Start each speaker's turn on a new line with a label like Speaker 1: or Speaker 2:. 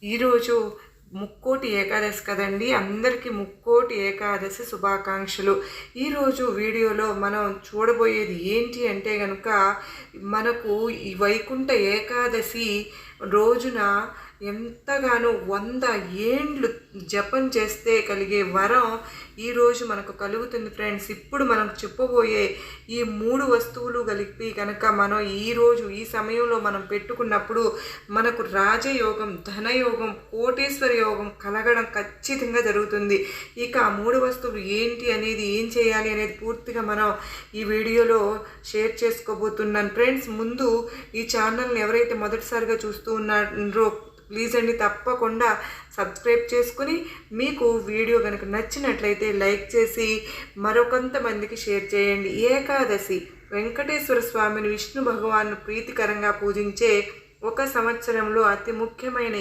Speaker 1: ఈరోజు ముక్కోటి ఏకాదశి కదండి. అందరికీ ముక్కోటి ఏకాదశి శుభాకాంక్షలు. ఈరోజు వీడియోలో మనం చూడబోయేది ఏంటి అంటే గనుక, మనకు ఈ వైకుంఠ ఏకాదశి రోజున ఎంతగానో 100 ఏండ్లు జపం చేస్తే కలిగే వరం ఈరోజు మనకు కలుగుతుంది ఫ్రెండ్స్. ఇప్పుడు మనం చెప్పబోయే ఈ 3 వస్తువులు కలిపి కనుక మనం ఈరోజు ఈ సమయంలో మనం పెట్టుకున్నప్పుడు మనకు రాజయోగం, ధనయోగం, కోటీశ్వర యోగం కలగడం ఖచ్చితంగా జరుగుతుంది. ఇక ఆ 3 వస్తువులు ఏంటి అనేది, ఏం చేయాలి అనేది పూర్తిగా మనం ఈ వీడియోలో షేర్ చేసుకోబోతున్నాను ఫ్రెండ్స్. ముందు ఈ ఛానల్ని ఎవరైతే మొదటిసారిగా చూస్తూ ఉన్నారో ప్లీజ్ అండి, తప్పకుండా సబ్స్క్రైబ్ చేసుకుని మీకు వీడియో కనుక నచ్చినట్లయితే లైక్ చేసి మరొకంతమందికి షేర్ చేయండి. ఏకాదశి వెంకటేశ్వర స్వామిని, విష్ణు భగవాన్ను ప్రీతికరంగా పూజించే ఒక సంవత్సరంలో అతి ముఖ్యమైన